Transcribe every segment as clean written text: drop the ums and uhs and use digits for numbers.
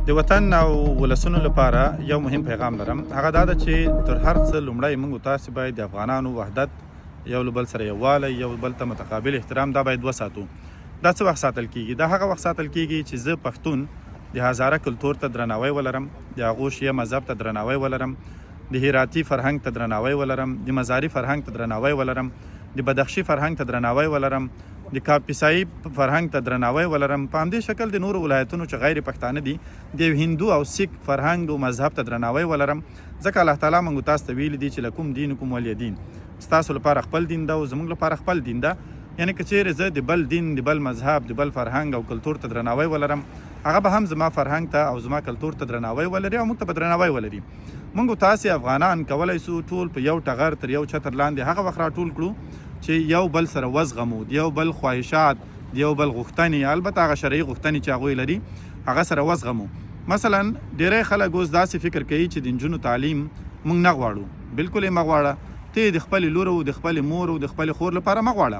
د وطن او ولسونو لپاره یو مهم پیغام لرم. هغه دا ده چې تر هر څه لومړی موږ تاسې باید د افغانانو وحدت، یو له بل سره یووالی، یو بل ته متقابل احترام دا باید وساتو. دا څه وخت ساتل کیږي؟ دا هغه وخت ساتل کیږي چې زه پښتون د هزاره کلتور ته درناوی ولرم، د هغو شیعه مذهب ته درناوی ولرم، د هراتي فرهنګ ته درناوی ولرم، د مزاري فرهنګ ته درناوی ولرم، د بدخشي فرهنګ ته درناوی ولرم، د کاپیسایی فرهنګ ته درناوی ولرم. په همدې شکل د نورو ولایتونو چې غیر پښتانه دي د هندو او سیک فرهنګ او مذهب ته درناوی ولرم، ځکه الله تعالی موږ تاسو ته ویلي دي چې لکم دینکم ولی دین، ستاسو لپاره خپل دین ده او زموږ لپاره خپل دین ده. یعنې که چیرې زه د بل دین، د بل مذهب، د بل فرهنګ او کلتور ته درناوی ولرم، هغه به هم زما فرهنګ ته او زما کلتور ته درناوی ولري او موږ ته به درناوی ولري. موږ تاسې افغانان کولی سو ټول په یو ټغر تر یو چتر لاندې هغه وخت راټول کړو چې یو بل سره وزغمو، د یو بل خواهشات، د یو بل غوښتنې، البته هغه شرعي غوښتنې چې هغوی لري هغه سره وزغمو. مثلا ډیری خلک اوس داسې فکر کوي چې د نجونو تعلیم موږ نه غواړو. بالکل یې مه غواړه. ته د خپلې لور او د خپلې مور او د خپلې خور لپاره مه غواړه.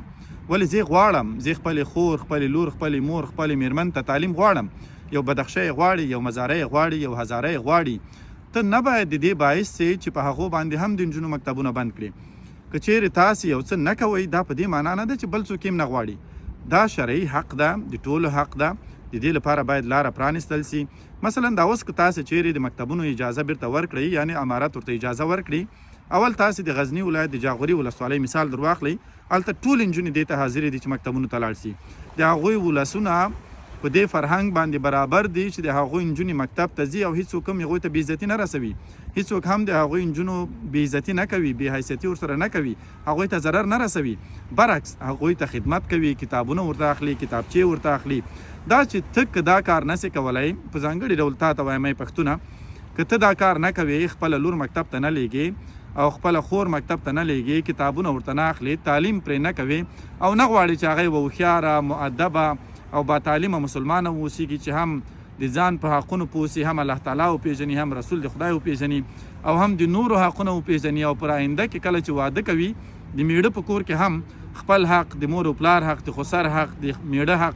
ولې زه غواړم، زه خپلې خور، خپلې لور، خپلې مور، خپلې میرمن ته تعلیم غواړم. یو بدخشی غواړي، یو مزاری غواړي، یو هزاره غواړي. ته نه باید د دې باعث سي چې په هغو باندې هم د نجونو مکتبونه بند کړي. که چیرې تاسې یو څه نه کوئ، دا په دې معنا نه ده چې بل څوک یې نه غواړي. دا شرعي حق ده، د ټولو حق ده. د دې لپاره باید لاره پرانستل سي. مثلا دا اوس که تاسې چیرې د مکتبونو اجازه بیرته ورکړئ، یعنی امارت ورته اجازه ورکړي، اول تاسې د غزني ولایت د جاغوري ولسوالۍ مثال در واخلئ، هلته ټول نجونې دې ته حاضرې دي چې مکتبونو ته لاړ سي. د هغوی ولسونه په دې فرهنګ باندې برابر دي چې د هغوی نجونې مکتب ته ځي او هیڅوک هم هغوی ته بېعزتي نه رسوي. هیڅوک هم د هغوی نجونو بېعزتي نه کوي، بې حیثیتي ورسره نه کوي، هغوی ته ضرر نه رسوي. برعکس هغوی ته خدمت کوي، کتابونه ورته اخلي، کتابچې ورته اخلي. دا چې ته که دا کار نسې کولی، په ځانګړي ډول تا ته وایم ای پښتونه، که ته دا کار نه کوې، خپله لور مکتب ته نه لیږې او خپله خور مکتب ته نه لیږې، کتابونه ورته نه اخلي، تعلیم پرې نه کوې او نه غواړې چې هغه یوه هوښیاره، مؤدبه او با تعلیمه مسلمانه واوسېږي چې هم د ځان په حقونو پوه سي، هم الله تعالی وپېژني، هم رسول د خدای وپېژني او هم د نورو حقونه وپېژني، او پر آینده کې کله چې واده کوي د میړه په کور کې هم خپل حق، د مور و پلار حق، د خسر حق، د میړه حق،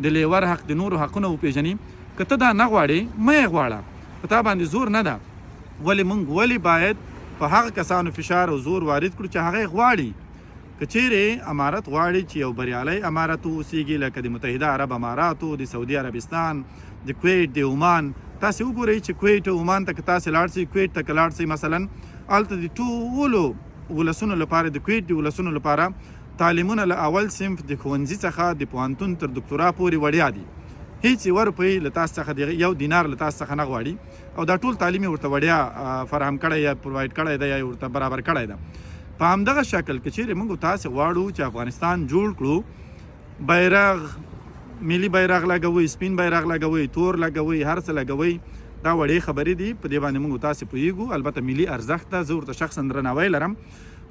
د لیور حق، د نورو حقونه وپېژني. که ته دا نه غواړې، مه یې غواړه، په تا باندې زور نه ده. ولې موږ ولې باید په هغه کسانو فشار او زور وارد کړو چې هغه یې غواړي؟ که چیرې امارت غواړي چې یو بریالی امارت واوسېږي، لکه د متحده عرب اماراتو، د سعودي عربستان، د کویت، د عمان، تاسې وګورئ چې کویت او عمان ته که تاسې لاړ شئ، کویت ته که لاړ شئ مثلا، هلته د ټولو ولسونو لپاره، د کویت د ولسونو لپاره تعلیمونه له اول صنف د ښوونځي څخه د پوهنتون تر دکتورا پورې وړیا دي. هیڅ یوه روپۍ له تاسو څخه، یو دینار له تاسو څخه نه غواړي او دا ټول تعلیم یې ورته وړیا فراهم کړی یا پرووایډ کړی ده یا یې ورته برابر کړی ده. په همدغه شکل که چیرې موږ تاسې غواړو چې افغانستان جوړ کړو، بیرغ، ملي بیرغ لګوئ، سپین بیرغ لګوئ، تور لګوئ، هر څه لګوئ، دا وړې خبرې دي، په دې باندې موږ تاسې پوهېږو. البته ملي ارزښت ته زه ورته شخصا درناوی لرم،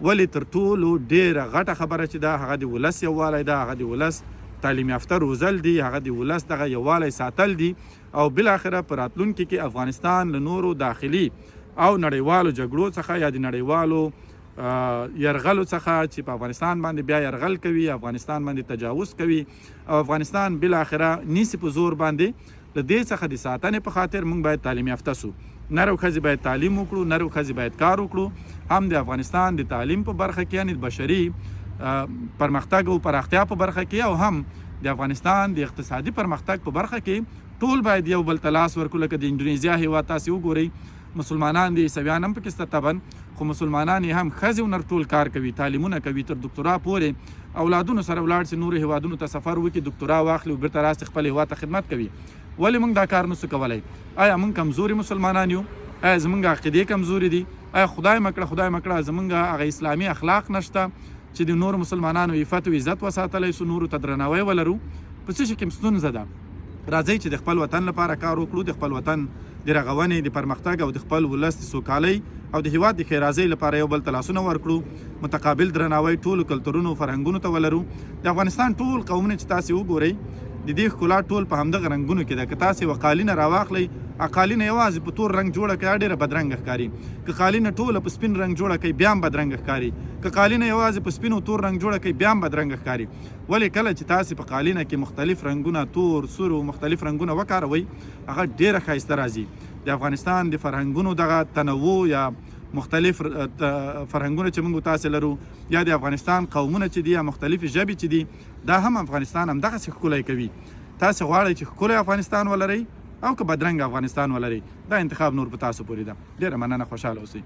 ولې تر ټولو ډېره غټه خبره چې ده هغه د ولس یووالی ده، هغه د ولس تعلیم یافته روزل دي، هغه د ولس دغه یووالی ساتل دي او بالاخره په راتلونکي کې افغانستان له نورو داخلي او نړیوالو جګړو څخه یا د نړیوالو یرغلو څخه چې په افغانستان باندې بیا یرغل کوي، افغانستان باندې تجاوز کوي او افغانستان بالاخره نیسي په زور باندې، له دې څخه د ساتنې په خاطر موږ باید تعلیم یافته سو. نر او ښځې باید تعلیم وکړو، نر او ښځې باید کار وکړو، هم د افغانستان د تعلیم په برخه کې، یعنې د بشري پرمختګ او پراختیا په برخه کې، او هم د افغانستان د اقتصادي پرمختګ په برخه کې ټول باید یو بل ته لاس ورکړو. لکه د اندونیزیا هېواد تاسې وګورئ، مسلمانان دي، عیسویان هم پکې شته طبعا، خو مسلمانان یې هم ښځې او نر ټول کار کوي، تعلیمونه کوي، تر دکتورا پورې اولادونو سره ولاړ سي، نورو هېوادونو ته سفر وکړي، دکتورا واخلي او بیرته راسي خپل هېواد ته خدمت کوي. ولې موږ دا کار نسو کولی؟ آیا موږ کمزوري مسلمانان یو؟ آیا زموږ عقیدې کمزوري دي؟ آیا خدای مکړه زموږ هغه اسلامي اخلاق نشته چې د نورو مسلمانانو عفت او عزت وساتلی سو، نورو ته درناوی ولرو؟ په څه شي کې ستونزه ده؟ راځئ چې د خپل وطن لپاره کار وکړو، د خپل وطن د رغونې، د پرمختګ او د خپل ولس د سوکالۍ او د هېواد د ښېرازۍ لپاره یو بل ته لاسونه ورکړو، متقابل درناوی ټولو کلتورونو فرهنګونو ته ولرو. د افغانستان ټول قومونه چې تاسې وګورئ، د دې ښکلا ټول په همدغه رنګونو کې ده. که تاسې یوه قالینه راواخلئ قالینه یوازې په تور رنګ جوړه کړي ډېره بدرنګه ښکاري، که قالینه ټوله په سپین رنګ جوړه کړي بیا هم بدرنګه ښکاري، که قالینه یوازې په سپین او تور رنګ جوړه کړي بیا هم بدرنګه ښکاري. ولې کله چې تاسې په قالینه کې مختلف رنګونه تور سور او مختلف رنګونه وکاروئ هغه ډېره ښایسته راځي. د افغانستان د فرهنګونو دغه تنوع یا مختلف فرهنګونه چې موږ تاسې لرو یا د افغانستان قومونه چې دي یا مختلفې ژبې چې دي دا هم افغانستان همدغسې ښکلی کوي. تاسې غواړئ چې ښکلی افغانستان ولرئ او که بدرنګ افغانستان ولرئ، دا انتخاب نور په تاسو پورې ده. ډېره مننه، خوشحاله اوسئ.